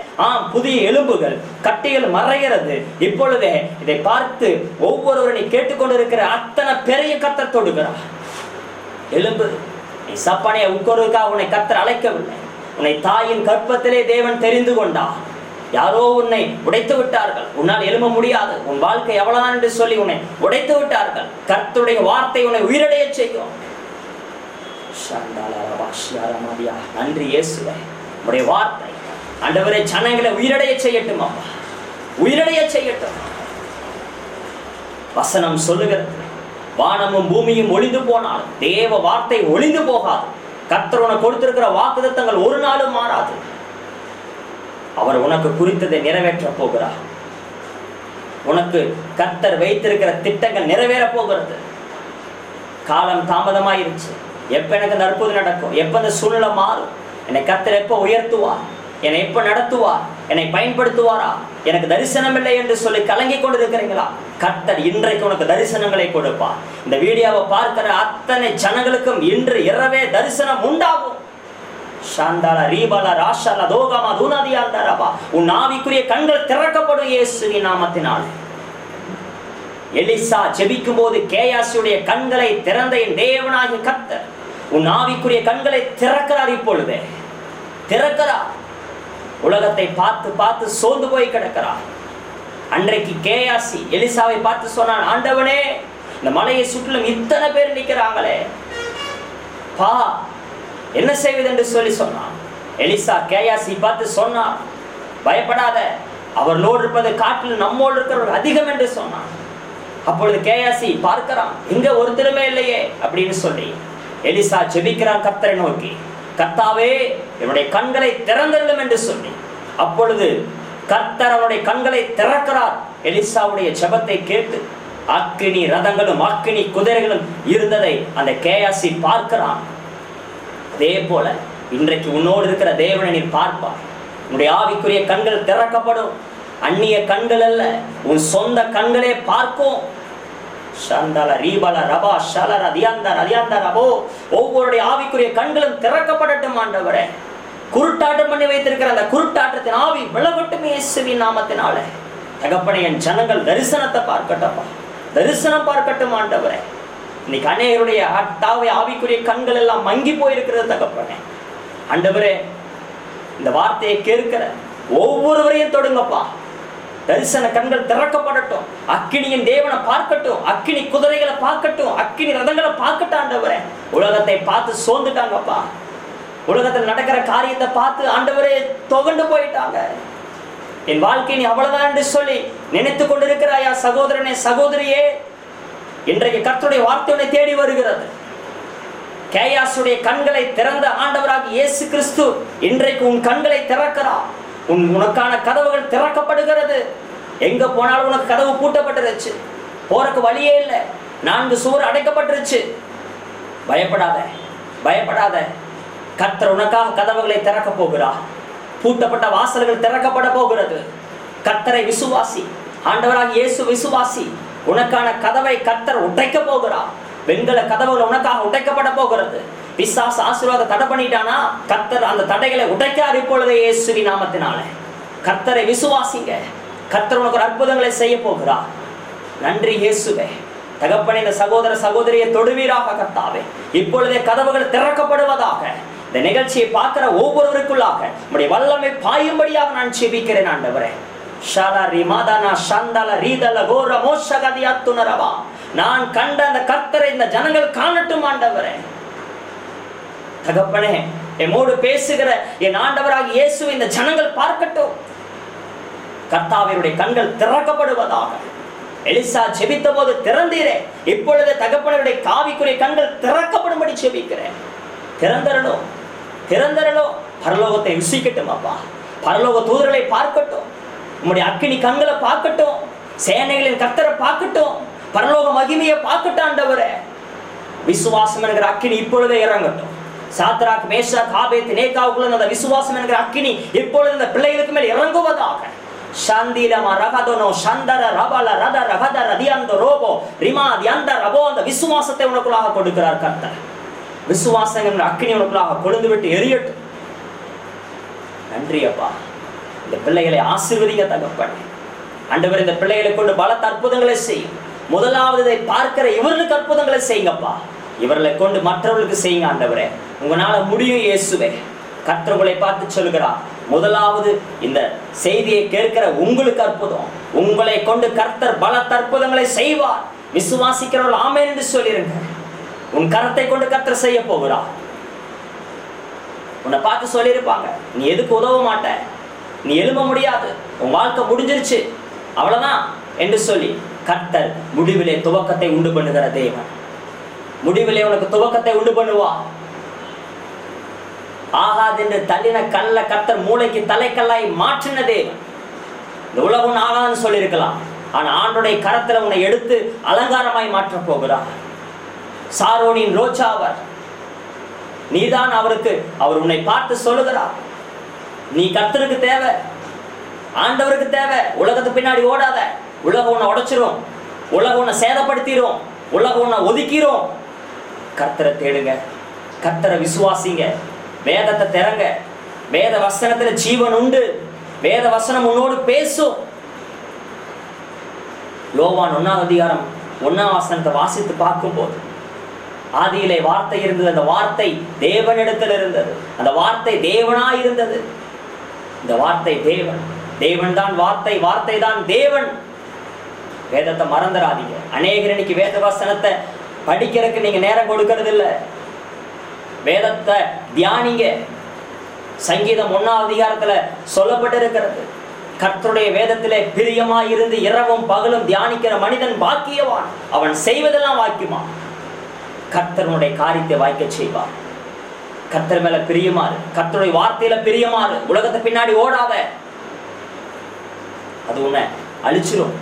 புதிய எலும்புகள் கட்டிகள் மறைகிறது. இப்பொழுதே இதை பார்த்து ஒவ்வொருவரும் நீ கேட்டுக்கொண்டிருக்கிற அத்தனை பெரிய கர்த்தர் தொடுகிறார். எலும்பு, நீ சப்பானையை உட்கொள்வதற்காக உன்னை கர்த்தர் அழைக்கவில்லை. உன்னை தாயின் கற்பத்திலே தேவன் தெரிந்து கொண்டார். யாரோ உன்னை உடைத்து விட்டார்கள், உன்னால் எழும்ப முடியாது, உன் வாழ்க்கை எவ்வளவுதான் என்று சொல்லி உன்னை உடைத்து விட்டார்கள். கர்த்தருடைய வார்த்தை உன்னை உயிரடைய செய்யும். நன்றி இயேசுவே, உடைய வார்த்தை ஆண்டவரே ஜனங்களை உயிரடைய செய்யட்டும். அப்பா உயிரடைய செய்யட்டும். வசனம் சொல்லுகிறது, வானமும் பூமியும் ஒளிந்து போனாலும் தேவ வார்த்தை ஒளிந்து போகாது. கர்த்தர் உனக்கு கொடுத்திருக்கிற வாக்குத்தத்தங்கள் ஒரு நாளும் மாறாது. அவர் உனக்கு குறித்ததை நிறைவேற்ற போகிறார். உனக்கு கர்த்தர் வைத்திருக்கிற திட்டங்கள் நிறைவேற போகிறது. காலம் தாமதமாயிருச்சு. எப்ப எனக்கு அந்த அற்புதம் நடக்கும், எப்ப அந்த சூழ்நிலை மாறும், என்னை கர்த்தர் எப்ப உயர்த்துவார், என்னை எப்ப நடத்துவார், என்னை பயன்படுத்துவாரா, எனக்கு தரிசனம் இல்லை என்று சொல்லி கலங்கி கொண்டிருக்கிறீங்களா? கர்த்தர் இன்றைக்கு உனக்கு தரிசனங்களை கொடுப்பார். இந்த வீடியோவை பார்க்கிற அத்தனை ஜனங்களுக்கும் இன்று இரவே தரிசனம் உண்டாகும். உன் ஆவிக்குரிய கண்கள் திறக்கப்படும் இயேசுவின் நாமத்தினால். எலிசா ஜெபிக்கும் போது கேயாசியுடைய கண்களை திறந்த என் தேவனாகிய கர்த்தர் உன் ஆவிக்குரிய கண்களை திறக்கிறார். இப்பொழுது திறக்கிறார். உலகத்தை பார்த்து பார்த்து சோர்ந்து போய் கிடக்கிறார். அன்றைக்கு கேயாசி எலிசாவை பார்த்து சொன்னான், ஆண்டவனே, இந்த மலையை சுற்றிலும் இத்தனை பேர் நிற்கிறாங்களே, பா என்ன செய்வது என்று சொல்லி சொன்னான். எலிசா கேயாசி பார்த்து சொன்னான், பயப்படாத, அவர்களோடு இருப்பது காட்டில் நம்மோடு இருக்கிறவர்கள் அதிகம் என்று சொன்னான். அப்பொழுது கேயாசி பார்க்கிறான், இங்க ஒருத்தருமே இல்லையே அப்படின்னு சொல்லி எலிசா ஜெபிக்கிறான் கர்த்தரை நோக்கி, கர்த்தாவே என்னுடைய கண்களை திறந்தருளும் என்று சொல்லி. அப்பொழுது கர்த்தர் அவனுடைய கண்களை திறக்கிறார். எலிசாவுடைய ஜெபத்தை கேட்டு அக்கினி ரதங்களும் அக்கினி குதிரைகளும் இருந்ததை அந்த கேயாசி பார்க்கிறான். அதே போல இன்றைக்கு உன்னோடு இருக்கிற தேவனை நீ பார்ப்பார். உன்னுடைய ஆவிக்குரிய கண்கள் திறக்கப்படும். அந்நிய கண்கள் அல்ல, உன் சொந்த கண்களே பார்க்கும். ஒவ்வொருடைய ஆவிக்குரிய கண்களும் திறக்கப்படட்டும் ஆண்டவரே. குருட்டாட்டம் பண்ணி வைத்திருக்கிற அந்த குருட்டாட்டத்தின் ஆவி விலகட்டும் இயேசுவின் நாமத்தினால. தகப்பனே, என் ஜனங்கள் தரிசனத்தை பார்க்கட்டப்பா, தரிசனம் பார்க்கட்டும் ஆண்டவரே. இன்னைக்கு அநேகருடைய ஆவிக்குரிய கண்கள் எல்லாம் மங்கி போயிருக்கிறது தகப்பனே. ஆண்டவரே, இந்த வார்த்தையை கேட்கிற ஒவ்வொருவரையும் தொடுங்கப்பா. தரிசன கண்கள் திறக்கப்படட்டும். அக்கினியின் தேவனை பார்க்கட்டும், அக்கினி குதிரைகளை பார்க்கட்டும், அக்கினி ரதங்களை பார்க்கட்டும் ஆண்டவரே. உலகத்தை பார்த்து சோர்ந்துட்டாங்கப்பா. உலகத்தில் நடக்கிற காரியத்தை பார்த்து ஆண்டவரே துவண்டு போயிட்டாங்க. என் வாழ்க்கை நீ அவ்வளவுதான் என்று சொல்லி நினைத்து கொண்டிருக்கிறாயா சகோதரனே, சகோதரியே? இன்றைக்கு கர்த்தருடைய வார்த்தை உன்னை தேடி வருகிறது. கேயாசுடைய கண்களை திறந்த ஆண்டவராகிய இயேசு கிறிஸ்து இன்றைக்கு உன் கண்களை திறக்கிறார். உனக்கான கதவுகள் திறக்கப்படுகிறது. எங்க போனாலும் உனக்கு கதவு பூட்டப்பட்டுருச்சு, போறக்கு வழியே இல்லை, 4 சுவர் அடைக்கப்பட்டுருச்சு. பயப்படாத, பயப்படாத. கர்த்தர் உனக்காக கதவுகளை திறக்க போகிறார். பூட்டப்பட்ட வாசல்கள் திறக்கப்பட போகிறது. கர்த்தரை விசுவாசி, ஆண்டவராகிய இயேசு விசுவாசி. உனக்கான கதவை கர்த்தர் உடைக்க போகிறார். வெண்கல கதவுகள் உனக்காக உடைக்கப்பட போகிறது. பிசாசு ஆசீர்வாத தடை பண்ணிட்டானா, கர்த்தர் அந்த தடைகளை உடைக்கார் இப்பொழுது இயேசுவின் நாமத்தினால. கர்த்தரை விசுவாசிங்க. கர்த்தர் உனக்கு அற்புதங்களை செய்ய போகிறார். நன்றி இயேசுவே. தகப்பனே, இந்த சகோதர சகோதரியை தொடுவீராக கர்த்தாவே. இப்பொழுதே கதவுகள் திறக்கப்படுவதாக. இந்த நிகழ்ச்சியை பார்க்கிற ஒவ்வொருவருக்குள்ளாக உம்முடைய வல்லமை பாயும்படியாக நான் ஜெபிக்கிறேன் ஆண்டவரே. நான் கண்ட அந்த கர்த்தரை இந்த ஜனங்கள் காணட்டும் ஆண்டவரே. தகப்பனே, எம்மோடு பேசுகிற என் ஆண்டவராகிய இயேசு இந்த ஜனங்கள் பார்க்கட்டும். கர்த்தாவினுடைய கண்கள் திறக்கப்படுவதாக. எலிசா ஜெபித்த போது திறந்தீரே, இப்பொழுது தகப்பனுடைய காவிக்குரிய கண்கள் திறக்கப்படும்படி ஜெபிக்கிறேன். திறந்தரணும், திறந்தரணும். பரலோகத்தை ருசிக்கட்டும் அப்பா. பரலோக தூதர்களை பார்க்கட்டும். உம்முடைய அக்கினி கண்களை பார்க்கட்டும். சேனைகளின் கர்த்தரை பார்க்கட்டும். பரலோக மகிமையை பார்க்கட்டும் ஆண்டவரே. விசுவாசம் என்கிற அக்கினி இப்பொழுதே இறங்கட்டும். சாத்ராக், மேஷாக், ஆபேத்நேகோவுக்குள்ள அந்த விசுவாசம் என்கிற அக்கினி இப்பொழுது இந்த பிள்ளைகளுக்கு மேல் இறங்குவதாக. சாந்திலமா ரகதோனோ சந்தர ரபல ரத ரகத ரதியந்த ரோபோ ரிமா தியந்த ரபோ. அந்த விசுவாசத்தை உனக்குள்ளாக கொடுக்கிறார் கர்த்தர். விசுவாசம் என்கிற அக்கினி உனக்குள்ளாக கொழுந்து விட்டு எரியட்டும். நன்றி அப்பா. இந்த பிள்ளைகளை ஆசீர்வதிங்க தகப்பனே. ஆண்டவர், இந்த பிள்ளைகளை கொண்டு பலத்த அற்புதங்களை செய்யும். முதலாவது இதை பார்க்கிற இவர்களுக்கு அற்புதங்களை செய்யுங்கப்பா. இவர்களை கொண்டு மற்றவர்களுக்கு செய்யுங்க ஆண்டவரே. உங்களால முடியும் இயேசுவே. கர்த்தர் உங்களை பார்த்து சொல்கிறார், முதலாவது இந்த செய்தியை கேட்கிற உங்களுக்கு அற்புதம். உங்களை கொண்டு கர்த்தர் பலத்த அற்புதங்களை செய்வார். விசுவாசிக்கிறவர்கள் ஆமென் என்று சொல்லிருங்க. உன் கரத்தை கொண்டு கர்த்தர் செய்ய போகிறார். உன்னை பார்த்து சொல்லியிருப்பாங்க, நீ எதுக்கு உதவ மாட்ட, நீ எழும்ப முடியாது, உன் வாழ்க்கை முடிஞ்சிருச்சு, அவ்வளவுதான் என்று சொல்லி கர்த்தர் முடிவிலே துவக்கத்தை உண்டு பண்ணுகிற தேவன். முடிவிலே உனக்கு துவக்கத்தை உண்டு பண்ணுவா. ஆகாது என்று தள்ளின கல்ல கர்த்தர் மூளைக்கு தலைக்கல்லாய் மாற்றின தேவன். இந்த உலகம் ஆகாதுன்னு சொல்லியிருக்கலாம், ஆனா ஆண்டுடைய கரத்துல உன்னை எடுத்து அலங்காரமாய் மாற்ற போகிறார். சாரோனின் ரோஜாவர் நீதான். அவர் உன்னை பார்த்து சொல்லுகிறார், நீ கர்த்தருக்கு தேவை, ஆண்டவருக்கு தேவை. உலகத்துக்கு பின்னாடி ஓடாத. உலகம் உன்னை உடைச்சிரும், உலகம் உன்னை சேதப்படுத்திடும், உலகம் உன்னை ஒதுக்கிரும். கர்த்தரை தேடுங்க, கர்த்தரை விசுவாசிங்க, வேதத்தை திறங்க. வேத வசனத்துல ஜீவன் உண்டு. வேத வசனம் உன்னோடு பேசும். யோவான் 1ஆம் அதிகாரம் 1ஆம் வசனத்தை வாசித்து பார்க்கும்போது, ஆதியிலே வார்த்தை இருந்தது, அந்த வார்த்தை தேவனிடத்தில் இருந்தது, அந்த வார்த்தை தேவனாய் இருந்தது. இந்த வார்த்தை தேவன், தேவன் தான் வார்த்தை, வார்த்தை தான் தேவன். வேதத்தை மறந்துடாதீங்க. அநேகர் இன்னைக்கு வேத வசனத்தை படிக்கிறதுக்கு நீங்க நேரம் கொடுக்கறது இல்லை. வேதத்தை தியானிங்க. சங்கீதம் 1ஆம் அதிகாரத்துல சொல்லப்பட்டிருக்கிறது, கர்த்தருடைய வேதத்திலே பிரியமாய் இருந்து இரவும் பகலும் தியானிக்கிற மனிதன் பாக்கியவான், அவன் செய்வதெல்லாம் வாக்கியமா. கர்த்தருடைய காரியத்தை வாய்க்க செய்வார். கர்த்தர் மேல பிரியமாறு, கர்த்தருடைய வார்த்தையில பிரியமாறு. உலகத்தை பின்னாடி ஓடாத, அது உன்னை அழிச்சிரும்,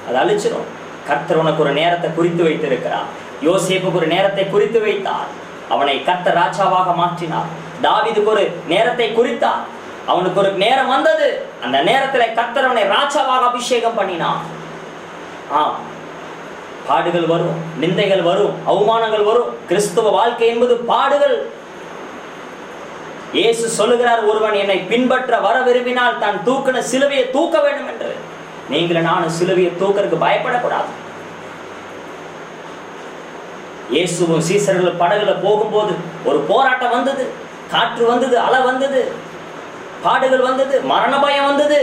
அது அழிச்சிரும். கர்த்தர் உனக்கு ஒரு நேரத்தை குறித்து வைத்திருக்கிறார். யோசேப்புக்கு ஒரு நேரத்தை குறித்து வைத்தார், அவனை கர்த்தர் ராஜாவாக மாற்றினார். தாவீதுக்கு ஒரு நேரத்தை குறித்தார், அவனுக்கு ஒரு நேரம் வந்தது, அந்த நேரத்தில் கர்த்தர் அவனை ராஜாவாக அபிஷேகம் பண்ணினார். பாடுகள் வரும், நிந்தைகள் வரும், அவமானங்கள் வரும். கிறிஸ்துவ வாழ்க்கை என்பது பாடுகள். இயேசு சொல்லுகிறார், ஒருவன் என்னை பின்பற்ற வர விரும்பினால் தான் தூக்கின சிலுவையை தூக்க வேண்டும் என்று. நீங்களும் நானும் சிலுவையை தூக்கிறதுக்கு பயப்படக்கூடாது. இயேசுவும் சீசர்கள் படகுல போகும்போது ஒரு போராட்டம் வந்தது, காற்று வந்தது, அலை வந்தது, பாடுகள் வந்தது, மரண பயம் வந்தது.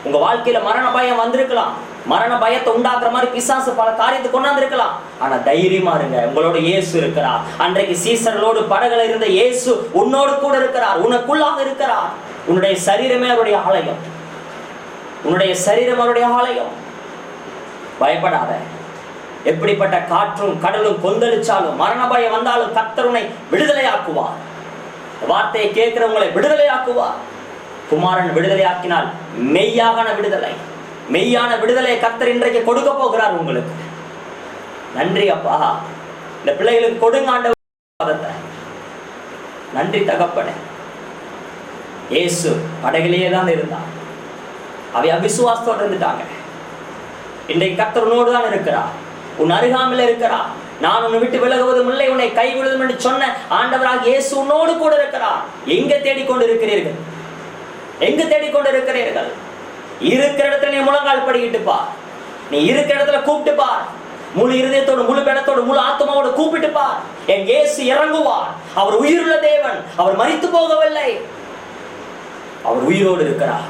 உங்க வாழ்க்கையில மரண பயம் வந்திருக்கலாம். மரண பயத்தை உண்டாக்குற மாதிரி பிசாசு பல காரியத்தை கொண்டாந்துருக்கலாம். ஆனா தைரியமா இருங்க, உங்களோட இயேசு இருக்கிறார். அன்றைக்கு சீசர்களோடு படகுல இருந்த இயேசு உன்னோடு கூட இருக்கிறார், உனக்குள்ளாக இருக்கிறார். உன்னுடைய சரீரமே அவருடைய ஆலயம், உன்னுடைய சரீரம் அவருடைய ஆலயம். பயப்படாத. எப்படிப்பட்ட காற்றும் கடலும் கொந்தளிச்சாலும், மரண பயம் வந்தாலும் கர்த்தர் உன்னை விடுதலையாக்குவார். வார்த்தையை கேட்கிறவங்களை விடுதலையாக்குவார். குமாரன் விடுதலையாக்கினால் மெய்யான விடுதலை, மெய்யான விடுதலை கர்த்தர் இன்றைக்கு கொடுக்க போகிறார் உங்களுக்கு. நன்றி அப்பா. இந்த பிள்ளைகளுக்கு கொடுங்க ஆண்டவரே. நன்றி தகப்பனே. இயேசு படகிலேயே தான் இருந்தார். அவை அவிசுவாசத்தோடு இருந்துட்டாங்க. இன்றைக்கு கர்த்தர் உன்னோடு தான் இருக்கிறார், உன் அருகாமையில் இருக்கிறார். நான் உன்னை விட்டு விலகுவதும் இல்லை, உன்னை கைவிடுவதும் என்று சொன்ன ஆண்டவராக இயேசு உன்னோடு கூட இருக்கிறார். எங்க தேடிக்கொண்டு இருக்கிறீர்கள்? எங்க தேடிக்கொண்டு இருக்கிறீர்கள்? இருக்கிற இடத்துல நீ முழங்கால் படிக்கிட்டு பார். நீ இருக்கிற இடத்துல கூப்பிட்டு பார். முழு இருதயத்தோடு, முழு பலத்தோடு, முழு ஆத்மாவோடு கூப்பிட்டு பார். என் இயேசு இறங்குவார். அவர் உயிருள்ள தேவன், அவர் மரித்து போகவில்லை, அவர் உயிரோடு இருக்கிறார்.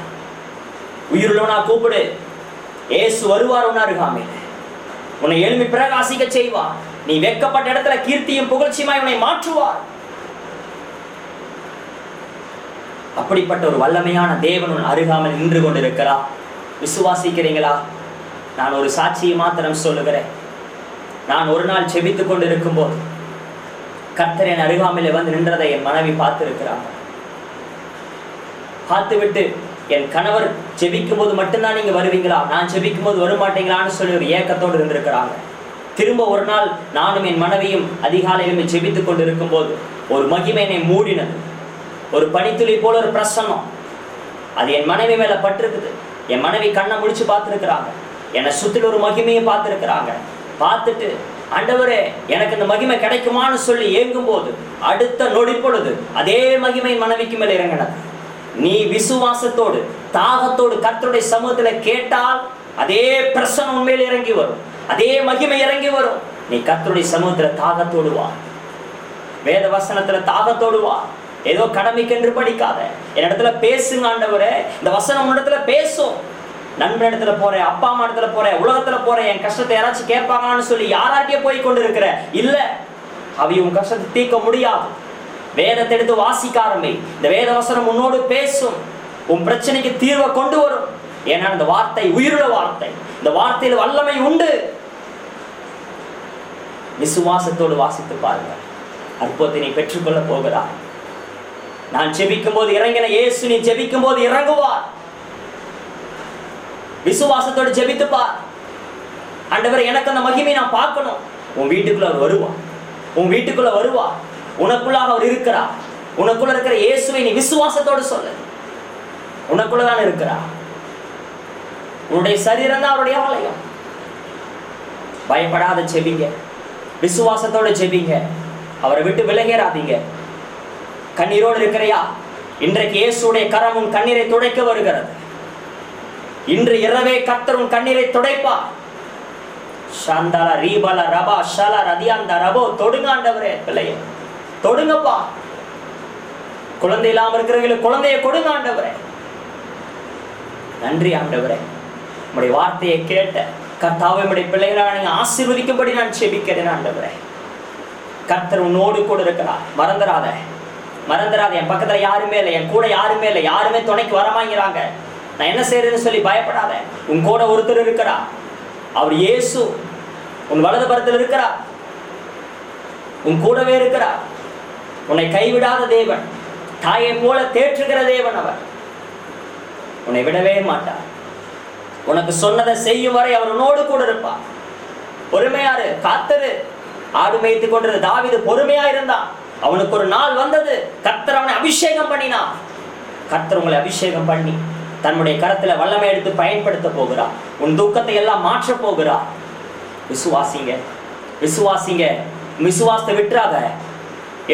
உயிருள்ளவனா கூப்பிடு. இயேசு வருவார் உன் அருகாமையில். உன்னை எழுப்பி பிரகாசிக்க செய்வார். நீ வெட்கப்பட்ட இடத்துல கீர்த்தியும் புகழ்ச்சியுமாய் உன்னை மாற்றுவார். அப்படிப்பட்ட ஒரு வல்லமையான தேவன் உன் அருகாமல் நின்று கொண்டிருக்கிறார். விசுவாசிக்கிறீங்களா? நான் ஒரு சாட்சியை மாத்திரம் சொல்லுகிறேன். நான் ஒரு நாள் செபித்துக் கொண்டிருக்கும் போது கர்த்தர் என் அருகாமையில வந்து நின்றதை என் மனைவி பார்த்திருக்கிறாங்க. பார்த்துவிட்டு, என் கணவர் ஜெபிக்கும் போது மட்டும்தான் நீங்க வருவீங்களா, நான் ஜெபிக்கும் போது வரமாட்டீங்களான்னு சொல்லி ஒரு ஏக்கத்தோடு இருந்திருக்கிறாங்க. திரும்ப ஒரு நாள் நானும் என் மனைவியும் அதிகாலையிலுமே ஜெபித்துக் கொண்டிருக்கும் போது ஒரு மகிமை என்னை மூடினது. ஒரு பனித்துளி போல ஒரு பிரசன்னம் அது என் மனைவி மேல பட்டிருக்குது. என் மனைவி கண்ணை முடிச்சு பார்த்துருக்கிறாங்க. என்னை சுற்றில ஒரு மகிமையை பார்த்துருக்கிறாங்க. பார்த்துட்டு, ஆண்டவரே எனக்கு இந்த மகிமை கிடைக்குமான்னு சொல்லி ஏங்கும் போது அடுத்த நொடி பொழுது அதே மகிமை மனைவிக்கு மேல இறங்கினது. நீ விசுவாசத்தோடு தாகத்தோடு கர்த்தருடைய சமூகத்தில் கேட்டால் அதே பிரசன்னம் உண்மையில் இறங்கி வரும், அதே மகிமை இறங்கி வரும். நீ கர்த்தருடைய சமூகத்தில் தாகத்தோடு வா, வேத வசனத்துல தாகத்தோடு வா. ஏதோ கடமைக்கென்று படிக்காத. என் இடத்துல பேசுங்க ஆண்டவரே, இந்த வசனம் உன்னிடத்துல பேசும். நண்பன் இடத்துல போறேன், அப்பா அம்மா இடத்துல போறேன், உலகத்துல போறேன், என் கஷ்டத்தை யாராச்சும் கேட்பாங்கன்னு சொல்லி யாராட்டியே போய் கொண்டு இருக்கிற இல்ல, அவை உன் கஷ்டத்தை தீர்க்க முடியாது. வேதத்தை எடுத்து வாசிக்க ஆரம்பி. இந்த வேத வசனம் உன்னோடு பேசும், உன் பிரச்சனைக்கு தீர்வை கொண்டு வரும். ஏன்னா இந்த வார்த்தை உயிருள்ள வார்த்தை, இந்த வார்த்தையில் வல்லமை உண்டு. விசுவாசத்தோடு வாசித்து பாருங்க, அற்புதத்தை நீ பெற்றுக்கொள்ள போகிறாய். நான் ஜெபிக்கும் போது இறங்கின இயேசு நீ ஜெபிக்கும் போது இறங்குவார். விசுவாசத்தோடு ஜெபித்துப்பார். ஆண்டவரே எனக்கு அந்த மகிமை நான் பார்க்கணும். உன் வீட்டுக்குள்ள அவர் வருவார், உன் வீட்டுக்குள்ள வருவார். உனக்குள்ளாக அவர் இருக்கிறார். உனக்குள்ள இருக்கிற இயேசுவை நீ விசுவாசத்தோடு சொல்லு. உனக்குள்ளதான் இருக்கிறார். உன்னுடைய சரீரம் தான் அவருடைய ஆலயம். பயப்படாத ஜெபிங்க, விசுவாசத்தோடு ஜெபிங்க. அவரை விட்டு விலகேறாதீங்க. கண்ணீரோடு இருக்கிறையா? இன்றைக்கு இயேசுடைய கரம் உன் கண்ணீரை துடைக்க வருகிறது. இன்று இரவே கர்த்தர் உன் கண்ணீரை துடைப்பார். ஷாந்தால ரீபல ரபா ஷால ரதியாந்த ரபோ தொடுங்க ஆண்டவரே, பிள்ளைய தொடுங்கப்பா. குழந்தை இல்லாமல் இருக்கிறவங்களுக்கு குழந்தையை கொடுங்க ஆண்டவரே. நன்றி ஆண்டவரே, உம்முடைய வார்த்தையை கேட்ட கர்த்தாவே உம்முடைய பிள்ளைகளாக நீங்க ஆசீர்வதிக்கும்படி நான் செபிக்கிறேன் ஆண்டவரே. கர்த்தர் உன்னோடு கூட இருக்கிறார். மறந்துடாத, மறந்துடாத. என் பக்கத்துல யாருமே இல்லை, என் கூட யாருமே இல்லை, யாருமே துணைக்கு வரமாங்கிறாங்க, நான் என்ன செய்யறதுன்னு சொல்லி பயப்படாத. உன் கூட ஒருத்தர் இருக்கிறார். அவர் இயேசு உன் வலது பரத்தில் இருக்கிறார், உன் கூடவே இருக்கிறார். உன்னை கைவிடாத தேவன், தாயை போல தேற்றுகிற தேவன். அவர் உன்னை விடவே மாட்டார். உனக்கு சொன்னதை செய்யும் வரை அவர் உன்னோடு கூட இருப்பார். பொறுமையாரு, காத்தரு. ஆடு மேய்த்து கொண்டது தாவீது பொறுமையா இருந்தான். அவனுக்கு ஒரு நாள் வந்தது, கர்த்தர் அவனை அபிஷேகம் பண்ணினார். கர்த்தர் உங்களை அபிஷேகம் பண்ணி தன்னுடைய கரத்துல வல்லமை எடுத்து பயன்படுத்த போகிறார். உன் துக்கத்தை எல்லாம் மாற்ற போகிறார். விசுவாசிங்க, விசுவாசிங்க. விசுவாசத்தை விட்டுறாத.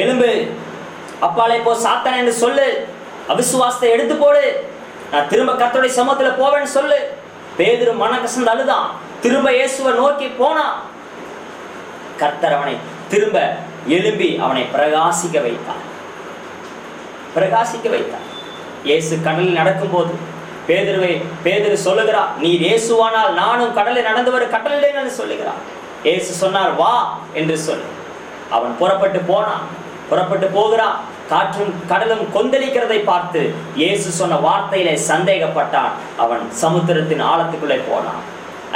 எலும்பு, அப்பாலே போ சாத்தான் என்று சொல்லு. அவிசுவாசத்தை எடுத்து போடு. நான் திரும்ப கர்த்தருடைய சமூகத்துல போவேன்னு சொல்லு. பேதுரு மனக்கசந்து அழுதான், திரும்ப இயேசுவை நோக்கி போனான். கர்த்தர் அவனை திரும்ப எழும்பி அவனை பிரகாசிக்க வைத்தார், பிரகாசிக்க வைத்தார். இயேசு கடலில் நடக்கும் போது பேதுரு சொல்லுகிறார், நீ இயேசுவானால் நானும் கடலில் நடந்து வர கட்டளையிட்டேன் என்று சொல்லுகிறார். இயேசு சொன்னார், வா என்று சொல்லு. அவன் புறப்பட்டு போனான். புறப்பட்டு போகிறான். காற்றும் கடலும் கொந்தளிக்கிறதை பார்த்து இயேசு சொன்ன வார்த்தையிலே சந்தேகப்பட்டான். அவன் சமுத்திரத்தின் ஆழத்துக்குள்ளே போனான்.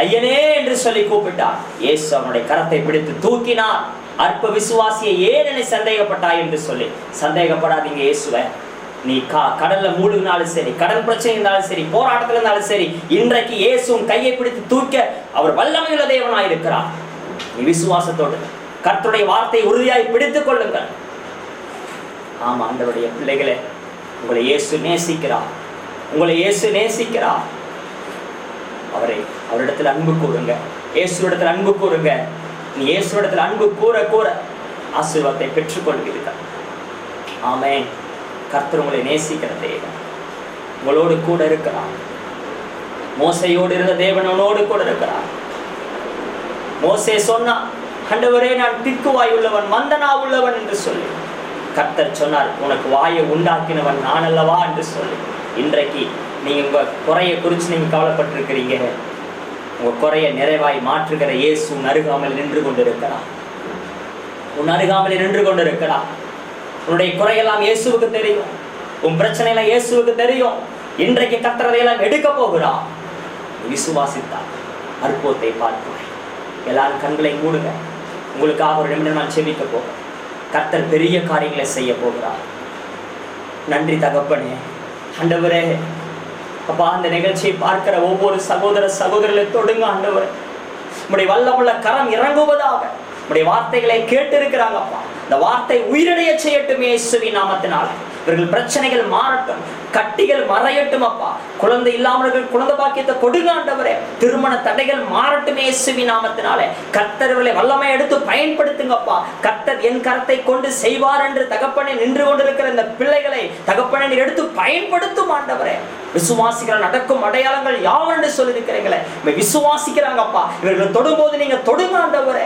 ஐயனே என்று சொல்லி கூப்பிட்டார். இயேசு அவனுடைய கரத்தை பிடித்து தூக்கினார். அற்ப விசுவாசியை ஏன் என்னை சந்தேகப்பட்டாய் என்று சொல்லி. சந்தேகப்படாதீங்க இயேசுவை. நீ கடல்ல மூழ்கினாலும் சரி, கடல் பிரச்சனை இருந்தாலும் சரி, போராட்டத்தில் இருந்தாலும் சரி, இன்றைக்கு இயேசுவின் கையை பிடித்து தூக்க அவர் வல்லமையுள்ள தேவனாய் இருக்கிறார். நீ விசுவாசத்தோடு கர்த்தருடைய வார்த்தையை உறுதியாய் பிடித்துக் கொள்ளுங்கள். ஆமா ஆண்டவருடைய பிள்ளைகளே, உங்களை இயேசு நேசிக்கிறார். உங்களை இயேசு நேசிக்கிறார். அவரிடத்தில் அன்பு கூறுங்க. இயேசுவிடத்தில் அன்பு கூறுங்க. நீ இயேசுவிடத்தில் அன்பு கூற கூற ஆசீர்வாதத்தை பெற்றுக்கொள்வீர்கள். ஆமென். கர்த்தர் உங்களை நேசிக்கிற தேவன், உங்களோடு கூட இருக்கிறார். மோசையோடு இருந்த தேவன் உன்னோடு கூட இருக்கிறார். மோசே சொன்னா, ஆண்டவரே நான் திக்குவாய் உள்ளவன், மந்தனா உள்ளவன் என்று சொல்லி. கர்த்தர் சொன்னார், உனக்கு வாயை உண்டாக்கினவன் நான் அல்லவா என்று சொல்லி. இன்றைக்கு நீங்க உங்க குறையை குறித்து நீங்க கவலைப்பட்டிருக்கிறீங்க. உங்க குறையை நிறைவாய் மாற்றுகிற இயேசு உன் அருகாமல் நின்று கொண்டிருக்கிறார். உன் அருகாமல் நின்று கொண்டிருக்கிறார். உன்னுடைய குறையெல்லாம் இயேசுவுக்கு தெரியும். உன் பிரச்சனையெல்லாம் இயேசுவுக்கு தெரியும். இன்றைக்கு கர்த்தரையெல்லாம் எடுக்க போகிறார். விசுவாசித்தார் அற்புதத்தை பார்ப்பாய். எல்லாரும் கண்களை மூடுங்க. உங்களுக்காக ஒரு நிமிடம் நான் செபிக்க போகிறேன். கர்த்தர் பெரிய காரியங்களை செய்ய போகிறார். நன்றி தகப்பனே. ஆண்டவரே, அப்பா, அந்த நிகழ்ச்சியை பார்க்கிற ஒவ்வொரு சகோதர சகோதரர்களை தொடுங்க ஆண்டவரே. உம்முடைய வல்லமுள்ள கரம் இறங்குவதாக. உம்முடைய வார்த்தைகளை கேட்டு இருக்கிறாங்கப்பா. இந்த வார்த்தை உயிரிழைய செய்யட்டும் இயேசுவின் நாமத்தினால. இவர்கள் பிரச்சனைகள் மாறட்டும், கட்டிகள் மறையட்டும் அப்பா. குழந்தை இல்லாமல்கள் குழந்தை பாக்கியத்தை கொடுங்க ஆண்டவரே. திருமண தடைகள் மாறட்டும் இயேசுவின் நாமத்தினாலே. கர்த்தர் இவர்களை வல்லமை எடுத்து பயன்படுத்துங்கப்பா. கர்த்தர் என் கரத்தை கொண்டு செய்வார் என்று தகப்பனை நின்று கொண்டிருக்கிற இந்த பிள்ளைகளை தகப்பனை நீர் எடுத்து பயன்படுத்தும் ஆண்டவரே. விசுவாசிகள் நடக்கும் அடையாளங்கள் யாவென்று சொல்லியிருக்கிறீங்களே, விசுவாசிக்கிறாங்கப்பா. இவர்கள் தொடும்போது நீங்க தொடுங்க ஆண்டவரே.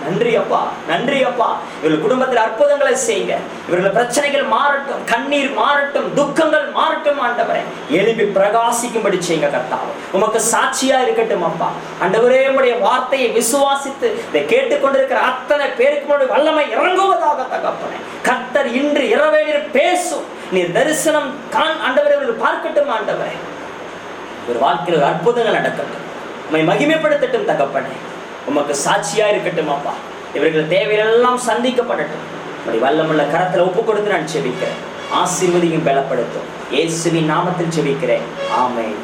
நன்றி அப்பா, நன்றி அப்பா. இவர்கள் குடும்பத்தில் அற்புதங்களை செய்யுங்க. இவர்கள் பிரச்சனைகள் மாறட்டும், கண்ணீர் மாறட்டும், துக்கங்கள் மாறட்டும் ஆண்டவரே. எழுப்பி பிரகாசிக்கும்படி செய்யுங்க கர்த்தாவே. உமக்கு சாட்சியா இருக்கட்டும் அப்பா. ஆண்டவரே, உம்முடைய வார்த்தையை விசுவாசித்து இதை கேட்டுக்கொண்டிருக்கிற அத்தனை பேருக்கு வல்லமை இறங்குவதாக தகப்பனே. கர்த்தர் இன்று இரவே நீர் பேசும், நீர் தரிசனம் ஆண்டவரே பார்க்கட்டும் ஆண்டவரே. ஒரு வாழ்க்கையில் அற்புதங்கள் நடக்கட்டும், உம்மை மகிமைப்படுத்தட்டும் தகப்பனே. உமக்கு சாட்சியா இருக்கட்டும் அப்பா. இவர்கள் தேவையெல்லாம் சந்திக்கப்படட்டும். வல்லமுள்ள கரத்துல ஒப்பு கொடுத்து நான் செபிக்கிறேன். ஆசீர்வதியும் பலப்படுத்தும். இயேசுவின் நாமத்தில் செபிக்கிறேன். ஆமென்.